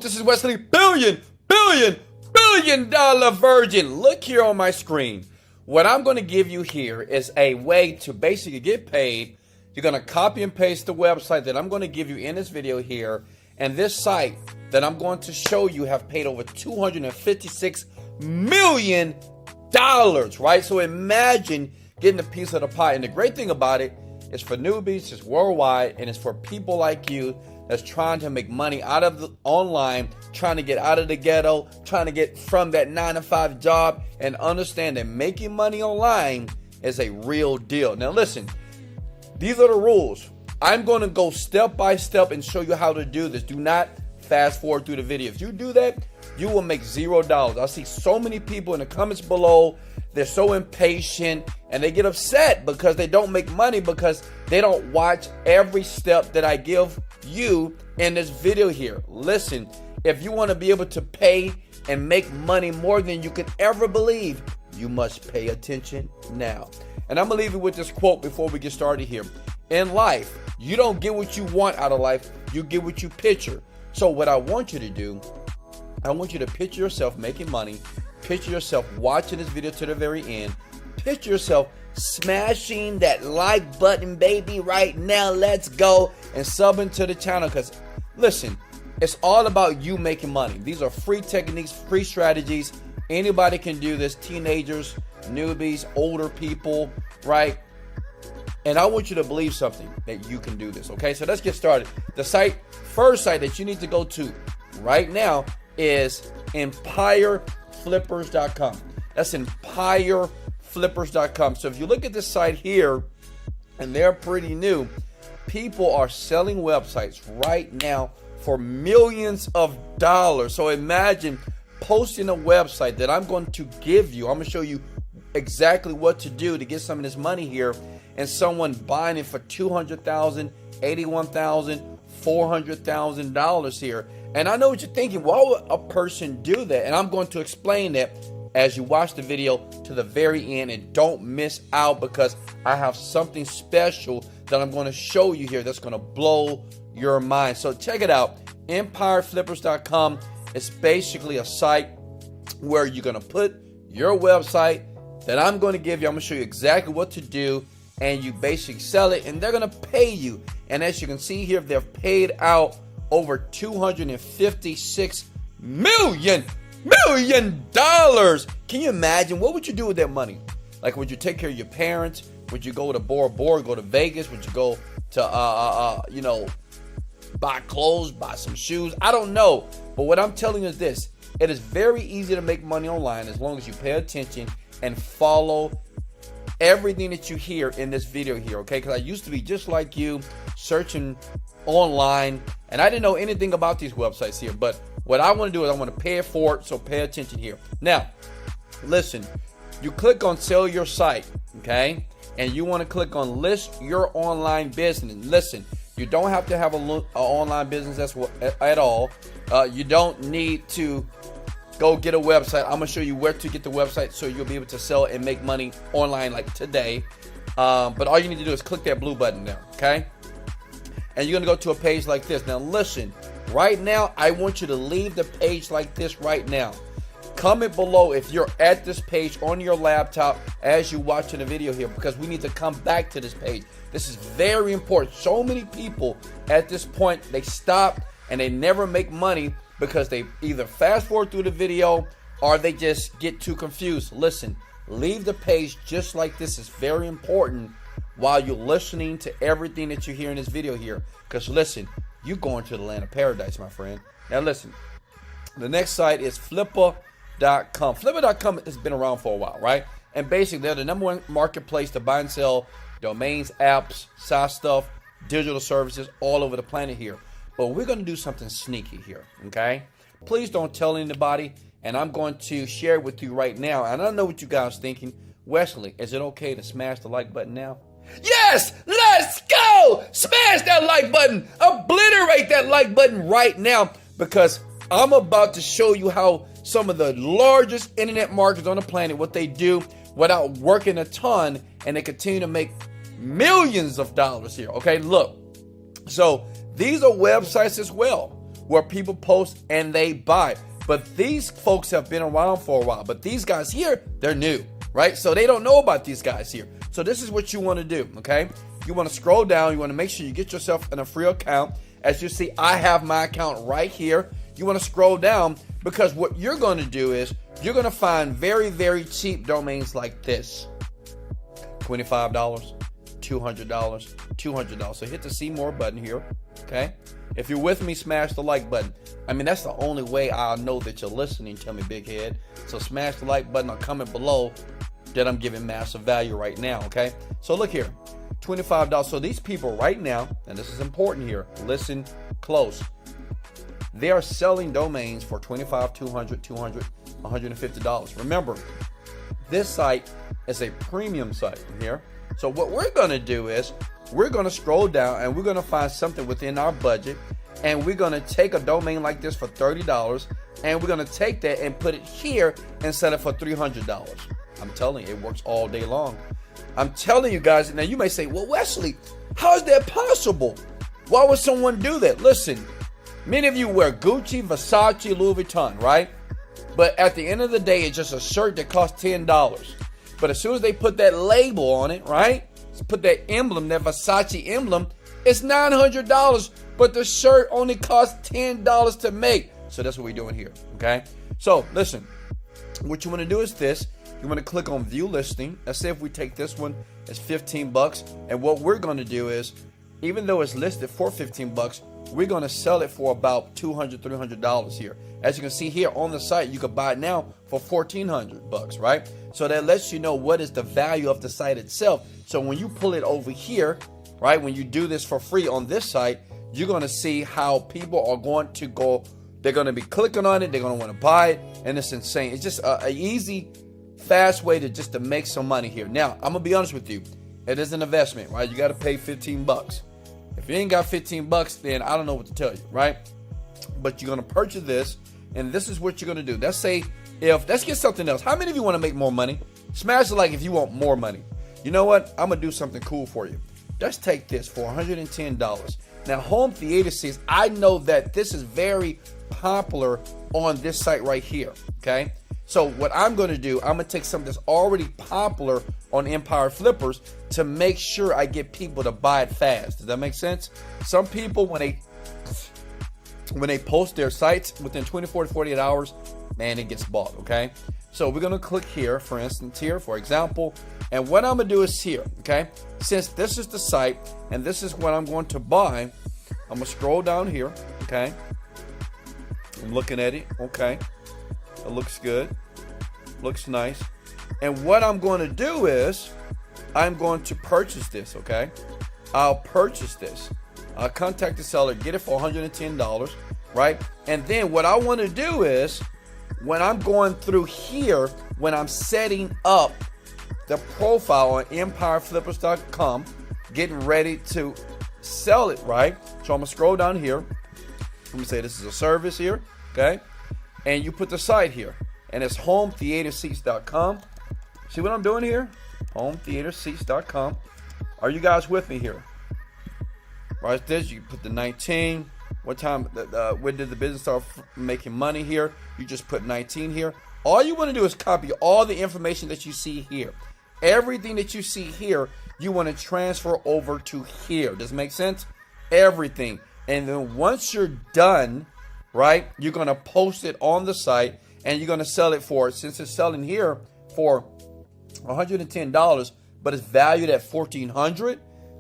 This is Wesley billion dollar virgin. Look here on my screen. What I'm going to give you here is a way to basically get paid. You're going to copy and paste the website that I'm going to give you in this video here. And this site that I'm going to show you have paid over $256 million, right? So imagine getting a piece of the pie. And the great thing about it is for newbies, it's worldwide, and it's for people like you that's trying to make money out of the online, trying to get out of the ghetto, trying to get from that 9-to-5 job, and understand that making money online is a real deal. Now listen, these are the rules. I'm going to go step by step and show you how to do this. Do not fast forward through the video. If you do that, you will make $0. I see so many people in the comments below. They're so impatient and they get upset because they don't make money because they don't watch every step that I give you in this video here. Listen, if you want to be able to pay and make money more than you could ever believe, you must pay attention now. And I'm going to leave you with this quote before we get started here. In life, you don't get what you want out of life, you get what you picture. So what I want you to do, I want you to picture yourself making money, picture yourself watching this video to the very end, picture yourself smashing that like button, baby, right now. Let's go, and subbing to the channel, because listen, it's all about you making money. These are free techniques, free strategies. Anybody can do this. Teenagers, newbies, older people, right? And I want you to believe something, that you can do this. Okay, so let's get started. The first site that you need to go to right now is empireflippers.com. That's empireflippers.com. So if you look at this site here, and they're pretty new, people are selling websites right now for millions of dollars. So imagine posting a website that I'm going to give you. I'm going to show you exactly what to do to get some of this money here, and someone buying it for $200,000, $81,000, $400,000 here. And I know what you're thinking, why would a person do that? And I'm going to explain that as you watch the video to the very end, and don't miss out, because I have something special that I'm going to show you here that's going to blow your mind. So check it out. empireflippers.com is basically a site where you're going to put your website that I'm going to give you. I'm going to show you exactly what to do, and you basically sell it, and they're going to pay you. And as you can see here, they've paid out over $256 million. Can you imagine? What would you do with that money? Like, would you take care of your parents? Would you go to Bora Bora, go to Vegas? Would you go to buy clothes, buy some shoes? I don't know. But what I'm telling you is this: it is very easy to make money online as long as you pay attention and follow everything that you hear in this video here, okay? Because I used to be just like you, searching online, and I didn't know anything about these websites here. But what I want to do is I want to pay it forward, so pay attention here. Now, listen, you click on sell your site, okay? And you want to click on list your online business. Listen, you don't have to have an online business at all. You don't need to go get a website. I'm going to show you where to get the website so you'll be able to sell and make money online like today. But all you need to do is click that blue button there, okay? And you're going to go to a page like this. Now listen, right now I want you to leave the page like this right now. Comment below if you're at this page on your laptop as you're watching the video here, because we need to come back to this page. This is very important. So many people at this point, they stop and they never make money because they either fast forward through the video or they just get too confused. Listen, leave the page just like this. Is very important while you're listening to everything that you hear in this video here. Because listen, you're going to the land of paradise, my friend. Now listen, the next site is Flipper.com. Flipper.com has been around for a while, right? And basically, they're the #1 marketplace to buy and sell domains, apps, SaaS stuff, digital services all over the planet here. But we're going to do something sneaky here, okay? Please don't tell anybody, and I'm going to share it with you right now. And I know what you guys are thinking. Wesley, is it okay to smash the like button now? Yes, let's go! Smash that like button. Obliterate that like button right now, because I'm about to show you how some of the largest internet marketers on the planet, what they do without working a ton, and they continue to make millions of dollars here. Okay, look. So these are websites as well. where people post and they buy. But these folks have been around for a while. But these guys here, they're new, right? So they don't know about these guys here. So this is what you want to do, okay? You want to scroll down. You want to make sure you get yourself in a free account. As you see, I have my account right here. You want to scroll down because what you're going to do is you're going to find very, very cheap domains like this. $25, $200, $200. So hit the see more button here, okay? If you're with me, smash the like button. I mean, that's the only way I'll know that you're listening to me, big head. So smash the like button or comment below that I'm giving massive value right now, okay? So look here, $25. So these people right now, and this is important here, listen close. They are selling domains for $25, $200, $200, $150. Remember, this site is a premium site here. So what we're going to do is we're going to scroll down and we're going to find something within our budget, and we're going to take a domain like this for $30, and we're going to take that and put it here and sell it for $300. I'm telling you, it works all day long. I'm telling you guys. Now you may say, well, Wesley, how is that possible? Why would someone do that? Listen, many of you wear Gucci, Versace, Louis Vuitton, right? But at the end of the day, it's just a shirt that costs $10. But as soon as they put that label on it, right? Put that emblem, that Versace emblem, it's $900. But the shirt only costs $10 to make. So that's what we're doing here, okay? So listen, what you want to do is this. You want to click on view listing. Let's say if we take this one, it's $15. And what we're going to do is, even though it's listed for $15, we're going to sell it for about $200, $300 here. As you can see here on the site, you can buy it now for $1,400, right? So that lets you know what is the value of the site itself. So when you pull it over here, right, when you do this for free on this site, you're going to see how people are going to go. They're going to be clicking on it. They're going to want to buy it. And it's insane. It's just an easy, fast way to make some money here. Now, I'm going to be honest with you. It is an investment, right? You got to pay $15. If you ain't got $15, then I don't know what to tell you, right? But you're going to purchase this, and this is what you're going to do. Let's get something else. How many of you want to make more money? Smash the like if you want more money. You know what? I'm going to do something cool for you. Let's take this for $110. Now, home theater seats, I know that this is very popular on this site right here, okay? So what I'm going to do, I'm going to take something that's already popular on Empire Flippers to make sure I get people to buy it fast. Does that make sense? Some people, when they post their sites within 24 to 48 hours, man, it gets bought, okay? So we're going to click here, for instance, here, for example. And what I'm going to do is here, okay? Since this is the site and this is what I'm going to buy, I'm going to scroll down here, okay? I'm looking at it, okay? It looks good. Looks nice. And what I'm going to do is I'm going to purchase this, okay? I'll purchase this. I'll contact the seller, get it for $110, right? And then what I want to do is when I'm going through here, when I'm setting up the profile on empireflippers.com, getting ready to sell it, right? So I'm going to scroll down here. I'm going to say this is a service here, okay? And you put the site here, and it's hometheaterseats.com. See what I'm doing here? Hometheaterseats.com. Are you guys with me here? Right, this you put the 19. What time? When did the business start making money here? You just put 19 here. All you want to do is copy all the information that you see here. Everything that you see here, you want to transfer over to here. Does it make sense? Everything. And then once you're done, right, you're going to post it on the site and you're going to sell it for, since it's selling here for $110, but it's valued at $1,400,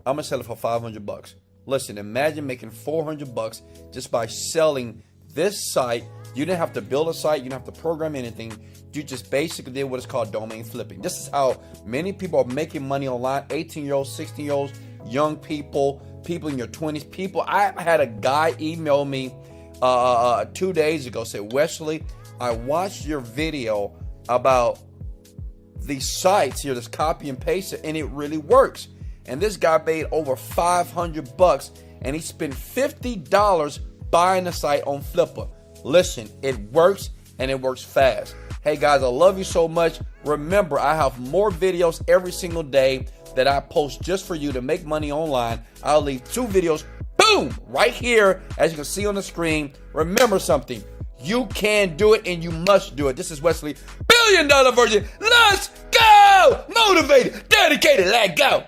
I'm going to sell it for $500. Listen, imagine making $400 just by selling this site. You didn't have to build a site. You didn't have to program anything. You just basically did what is called domain flipping. This is how many people are making money online. 18-year-olds, 16-year-olds, young people, people in your 20s. People, I had a guy email me 2 days ago, say, Wesley, I watched your video about these sites here, this copy and paste it, and it really works. And this guy paid over $500 and he spent $50 buying the site on Flipper. Listen, it works and it works fast. Hey guys, I love you so much. Remember, I have more videos every single day that I post just for you to make money online. I'll leave 2 videos boom, right here, as you can see on the screen. Remember something. You can do it and you must do it. This is Wesley, $1 billion Virgin. Let's go! Motivated, dedicated, let go.